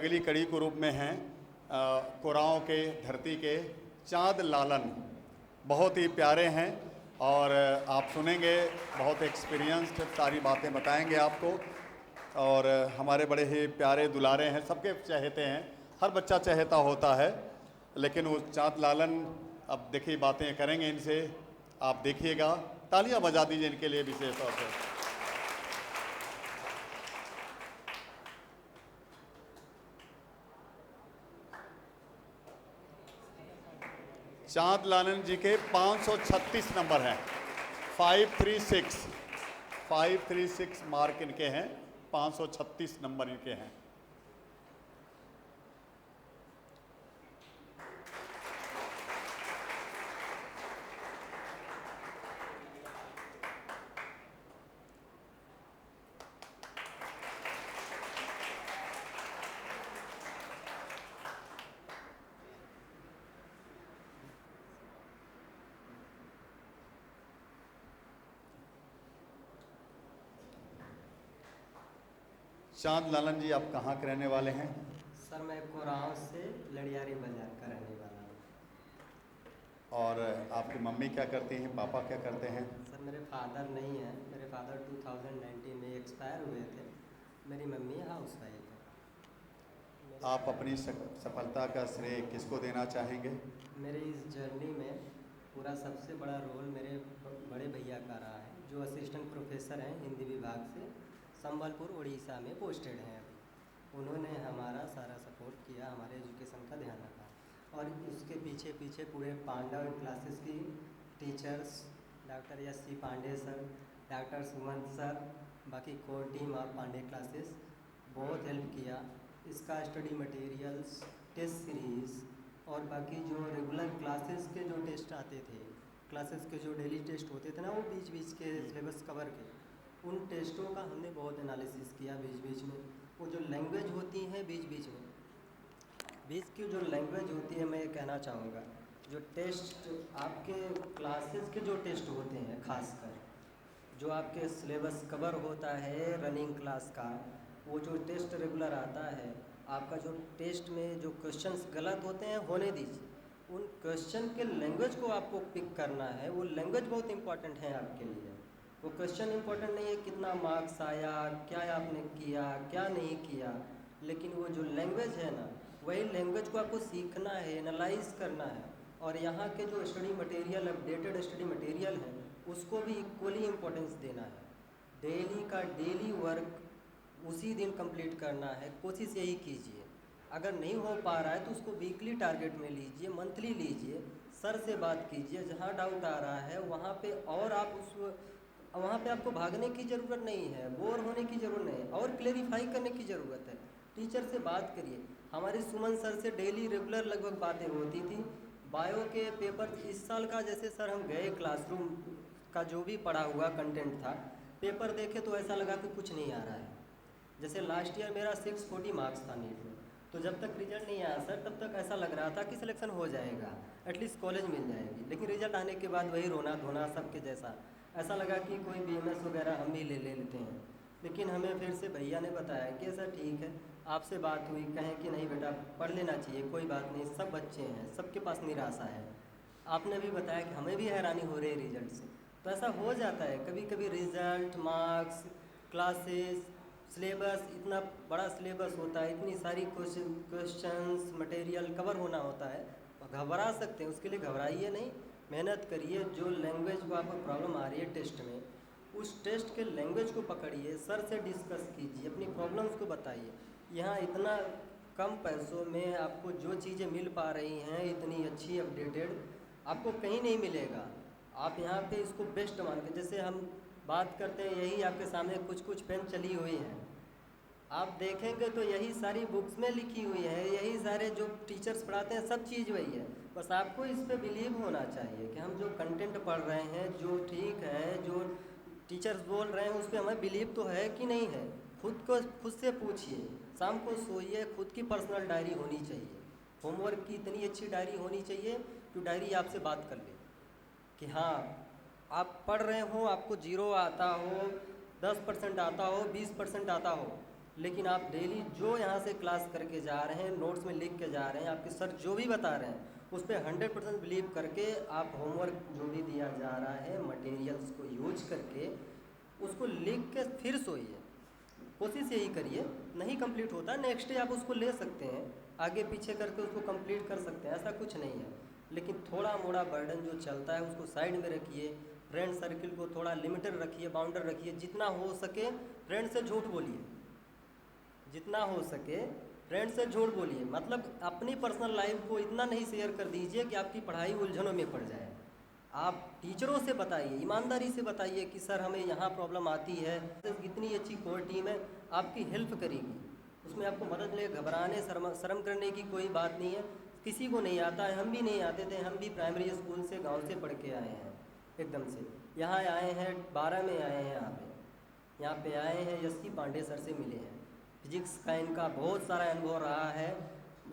अगली कड़ी के रूप में हैं कुराओं के धरती के चाँद लालन। बहुत ही प्यारे हैं और आप सुनेंगे, बहुत एक्सपीरियंस्ड सारी बातें बताएंगे आपको। और हमारे बड़े ही प्यारे दुलारे हैं, सबके चहेते हैं, हर बच्चा चहेता होता है, लेकिन वो चाँद लालन अब देखिए बातें करेंगे इनसे, आप देखिएगा। तालियां बजा दीजिए इनके लिए विशेष तौर से। चाँद लालन जी के 536 नंबर हैं, 536 मार्क इनके हैं, 536 नंबर इनके हैं। चाँद लालन जी, आप कहाँ के रहने वाले हैं? सर मैं कुराओं से लड़ियारी बाजार का रहने वाला हूँ। और आपकी मम्मी क्या करती हैं, पापा क्या करते हैं? सर मेरे फादर नहीं हैं, मेरे फादर 2019 में एक्सपायर हुए थे। मेरी मम्मी हाउस वाइफ है। आप अपनी सफलता का श्रेय किसको देना चाहेंगे? मेरी इस जर्नी में पूरा सबसे बड़ा रोल मेरे बड़े भैया का रहा है, जो असिस्टेंट प्रोफेसर हैं हिंदी विभाग से, संबलपुर उड़ीसा में पोस्टेड हैं अभी। उन्होंने हमारा सारा सपोर्ट किया, हमारे एजुकेशन का ध्यान रखा। और उसके पीछे पीछे पूरे पांडव क्लासेस की teachers, doctor S.C. Pande sir, doctor Sumant sir, बाकी कोर टीम और पांडे क्लासेस बहुत हेल्प किया। इसका स्टडी मटेरियल्स, टेस्ट सीरीज़ और बाकी जो रेगुलर क्लासेस के जो टेस्ट आते थे, क्लासेस के जो डेली टेस्ट होते थे ना, वो बीच बीच के सिलेबस कवर के, उन टेस्टों का हमने बहुत एनालिसिस किया बीच बीच में। वो जो लैंग्वेज होती है बीच की जो लैंग्वेज होती है, मैं ये कहना चाहूँगा, जो टेस्ट आपके क्लासेस के जो टेस्ट होते हैं, खासकर जो आपके सिलेबस कवर होता है रनिंग क्लास का, वो जो टेस्ट रेगुलर आता है, आपका जो टेस्ट में जो क्वेश्चंस गलत होते हैं होने दीजिए, उन क्वेश्चन के लैंग्वेज को आपको पिक करना है। वो लैंग्वेज बहुत इंपॉर्टेंट है आपके लिए। वो क्वेश्चन इंपॉर्टेंट नहीं है कितना मार्क्स आया, क्या आपने किया, क्या नहीं किया, लेकिन वो जो लैंग्वेज है ना, वही लैंग्वेज को आपको सीखना है, एनालाइज करना है। और यहाँ के जो study material, updated study material है, उसको भी इक्वली इम्पोर्टेंस देना है। डेली का डेली वर्क उसी दिन कंप्लीट करना है, कोशिश यही कीजिए। अगर नहीं हो पा रहा है तो उसको वीकली टारगेट में लीजिए, मंथली लीजिए, सर से बात कीजिए, जहाँ डाउट आ रहा है वहाँ पे। और आप वहाँ पे आपको भागने की ज़रूरत नहीं है, बोर होने की ज़रूरत नहीं है, और क्लेरिफाई करने की ज़रूरत है। टीचर से बात करिए। हमारे सुमन सर से डेली रेगुलर लगभग बातें होती थी। बायो के पेपर इस साल का, जैसे सर हम गए, क्लासरूम का जो भी पढ़ा हुआ कंटेंट था, पेपर देखे तो ऐसा लगा कि कुछ नहीं आ रहा है। जैसे लास्ट ईयर मेरा 640 मार्क्स था नीट में, तो जब तक रिजल्ट नहीं आया सर, तब तक ऐसा लग रहा था कि सिलेक्शन हो जाएगा, एटलीस्ट कॉलेज मिल जाएगी। लेकिन रिजल्ट आने के बाद वही रोना धोना सबके जैसा, ऐसा लगा कि कोई BMS वगैरह हम भी ले लेते हैं। लेकिन हमें फिर से भैया ने बताया कि ऐसा ठीक है, आपसे बात हुई, कहें कि नहीं बेटा पढ़ लेना चाहिए, कोई बात नहीं, सब बच्चे हैं, सबके पास निराशा है। आपने भी बताया कि हमें भी हैरानी हो रही है रिजल्ट से। तो ऐसा हो जाता है कभी कभी, रिज़ल्ट, मार्क्स, क्लासेस, सिलेबस, इतना बड़ा सिलेबस होता है, इतनी सारी क्वेश्चंस मटेरियल कवर होना होता है, घबरा सकते हैं। उसके लिए घबराइए नहीं, मेहनत करिए। जो लैंग्वेज को आपको प्रॉब्लम आ रही है टेस्ट में, उस टेस्ट के लैंग्वेज को पकड़िए, सर से डिस्कस कीजिए, अपनी प्रॉब्लम्स को बताइए। यहाँ इतना कम पैसों में आपको जो चीज़ें मिल पा रही हैं, इतनी अच्छी अपडेटेड, आपको कहीं नहीं मिलेगा। आप यहाँ पे इसको बेस्ट मान के, जैसे हम बात करते हैं, यही आपके सामने कुछ कुछ पेन चली हुई हैं, आप देखेंगे तो यही सारी बुक्स में लिखी हुई है, यही सारे जो टीचर्स पढ़ाते हैं, सब चीज़ वही है। बस आपको इस पे बिलीव होना चाहिए कि हम जो कंटेंट पढ़ रहे हैं, जो ठीक है, जो टीचर्स बोल रहे हैं, उस पर हमें बिलीव तो है कि नहीं है। खुद से पूछिए, शाम को सोइए, खुद की पर्सनल डायरी होनी चाहिए। होमवर्क की इतनी अच्छी डायरी होनी चाहिए कि डायरी आपसे बात कर ले कि हाँ, आप पढ़ रहे हो, आपको 0 आता हो, 10% आता हो, 20% आता हो, लेकिन आप डेली जो यहाँ से क्लास करके जा रहे हैं, नोट्स में लिख के जा रहे हैं, आपके सर जो भी बता रहे हैं उस पर 100% बिलीव करके आप होमवर्क जो भी दिया जा रहा है मटेरियल्स को यूज करके उसको लिख के फिर सोइए। कोशिश यही करिए। नहीं कंप्लीट होता नेक्स्ट डे आप उसको ले सकते हैं, आगे पीछे करके उसको कंप्लीट कर सकते हैं, ऐसा कुछ नहीं है। लेकिन थोड़ा मोड़ा बर्डन जो चलता है उसको साइड में रखिए, फ्रेंड सर्किल को थोड़ा लिमिटेड रखिए, बाउंडर रखिए। जितना हो सके फ्रेंड से झूठ बोलिए, जितना हो सके फ्रेंड से झूठ बोलिए। मतलब अपनी पर्सनल लाइफ को इतना नहीं शेयर कर दीजिए कि आपकी पढ़ाई उलझनों में पड़ जाए। आप टीचरों से बताइए, ईमानदारी से बताइए कि सर हमें यहाँ प्रॉब्लम आती है, इतनी अच्छी कोर टीम है आपकी हेल्प करेगी, उसमें आपको मदद ले। घबराने शर्म करने की कोई बात नहीं है, किसी को नहीं आता है। हम भी नहीं आते थे, हम भी प्राइमरी स्कूल से गांव से पढ़ के आए हैं। एकदम से यहाँ आए हैं 12 में आए हैं, यहाँ पे आए हैं यश पांडे सर से मिले हैं। फिजिक्स का इनका बहुत सारा अनुभव रहा है,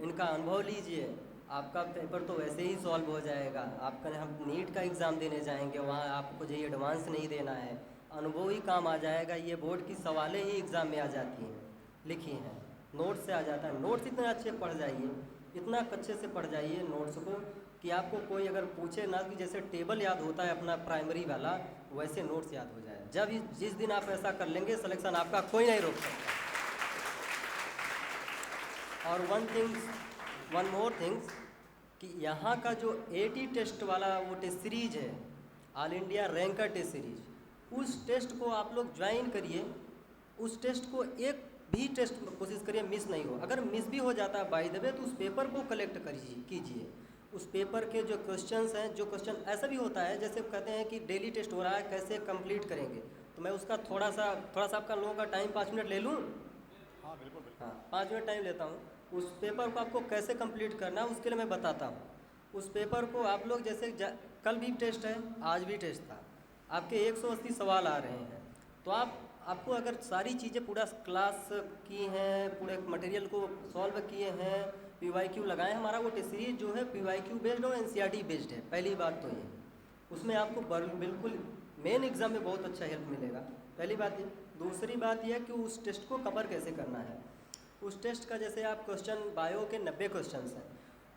इनका अनुभव लीजिए। आपका पेपर तो वैसे ही सॉल्व हो जाएगा। आपका हम नीट का एग्ज़ाम देने जाएंगे, वहाँ आपको जो एडवांस नहीं देना है, अनुभव ही काम आ जाएगा। ये बोर्ड की सवालें ही एग्ज़ाम में आ जाती हैं, लिखी हैं, नोट्स से आ जाता है। नोट्स इतने अच्छे पढ़ जाइए, इतना अच्छे से पढ़ जाइए नोट्स को कि आपको कोई अगर पूछे ना कि जैसे टेबल याद होता है अपना प्राइमरी वाला, वैसे नोट्स याद हो जाए। जब जिस दिन आप ऐसा कर लेंगे सिलेक्शन आपका कोई नहीं रोक सकता। और वन मोर थिंग्स कि यहाँ का जो 80 टेस्ट वाला वो टेस्ट सीरीज है, all India ranker test series, उस टेस्ट को आप लोग ज्वाइन करिए। उस टेस्ट को एक भी टेस्ट कोशिश करिए मिस नहीं हो। अगर मिस भी हो जाता है बाय द वे तो उस पेपर को कलेक्ट कीजिए। उस पेपर के जो क्वेश्चंस हैं, जो क्वेश्चन ऐसा भी होता है जैसे कहते हैं कि डेली टेस्ट हो रहा है कैसे कंप्लीट करेंगे, तो मैं उसका थोड़ा सा आपका लोगों का टाइम 5 मिनट ले लूँ। हाँ बिल्कुल बिल्कुल। हाँ 5 मिनट टाइम लेता हूँ। उस पेपर को आपको कैसे कंप्लीट करना है उसके लिए मैं बताता हूँ। उस पेपर को आप लोग जैसे कल भी टेस्ट है, आज भी टेस्ट था, आपके 180 सवाल आ रहे हैं, तो आपको अगर सारी चीज़ें पूरा क्लास की हैं, पूरे मटेरियल को सॉल्व किए हैं, PYQ लगाए, हमारा वो टेस्ट सीरीज जो है PYQ बेस्ड और NCERT बेस्ड है। पहली बात तो ये, उसमें आपको बिल्कुल मेन एग्ज़ाम में बहुत अच्छा हेल्प मिलेगा, पहली बात ये। दूसरी बात यह कि उस टेस्ट को कवर कैसे करना है। उस टेस्ट का जैसे आप क्वेश्चन बायो के 90 क्वेश्चंस हैं,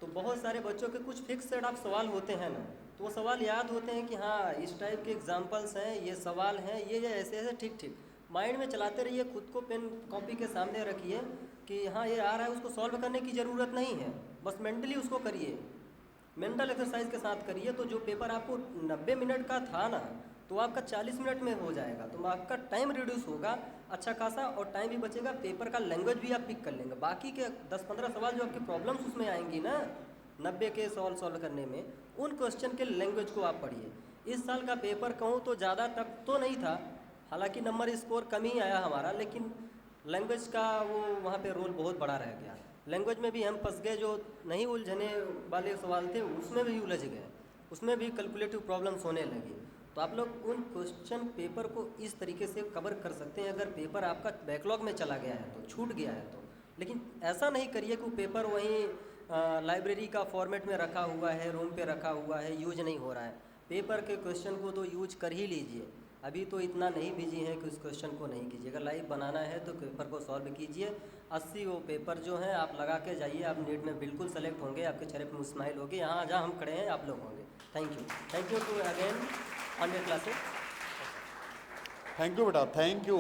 तो बहुत सारे बच्चों के कुछ फिक्स सेट ऑफ सवाल होते हैं ना, तो वो सवाल याद होते हैं कि हाँ इस टाइप के एग्जांपल्स हैं, ये सवाल हैं, ये ऐसे ऐसे ठीक माइंड में चलाते रहिए। खुद को पेन कॉपी के सामने रखिए कि हाँ ये आ रहा है, उसको सॉल्व करने की ज़रूरत नहीं है, बस मेंटली उसको करिए, मेंटल एक्सरसाइज के साथ करिए। तो जो पेपर आपको 90 मिनट का था ना, तो आपका 40 मिनट में हो जाएगा, तो आपका टाइम रिड्यूस होगा अच्छा खासा और टाइम भी बचेगा। पेपर का लैंग्वेज भी आप पिक कर लेंगे। बाकी के 10-15 सवाल जो आपकी प्रॉब्लम्स उसमें आएंगी ना 90 के सॉल्व करने में, उन क्वेश्चन के लैंग्वेज को आप पढ़िए। इस साल का पेपर कहूँ तो ज़्यादा टफ तो नहीं था, हालांकि नंबर स्कोर कम ही आया हमारा, लेकिन लैंग्वेज का वो वहाँ पे रोल बहुत बड़ा रह गया। लैंग्वेज में भी हम फंस गए, जो नहीं उलझने वाले सवाल थे उसमें भी उलझ गए, उसमें भी कैलकुलेटिव प्रॉब्लम्स होने लगी। तो आप लोग उन क्वेश्चन पेपर को इस तरीके से कवर कर सकते हैं। अगर पेपर आपका बैकलॉग में चला गया है तो, छूट गया है तो, लेकिन ऐसा नहीं करिए कि वो पेपर वहीं लाइब्रेरी का फॉर्मेट में रखा हुआ है, रूम पे रखा हुआ है, यूज नहीं हो रहा है। पेपर के क्वेश्चन को तो यूज कर ही लीजिए। अभी तो इतना नहीं बिजी है कि उस क्वेश्चन को नहीं कीजिए। अगर लाइव बनाना है तो पेपर को सॉल्व कीजिए। 80 वो पेपर जो हैं आप लगा के जाइए, आप नीट में बिल्कुल सेलेक्ट होंगे, आपके चेहरे पर स्माइल होगी। यहाँ जहाँ हम खड़े हैं आप लोग होंगे। Thank you too again on your classes. Thank you बेटा, थैंक यू।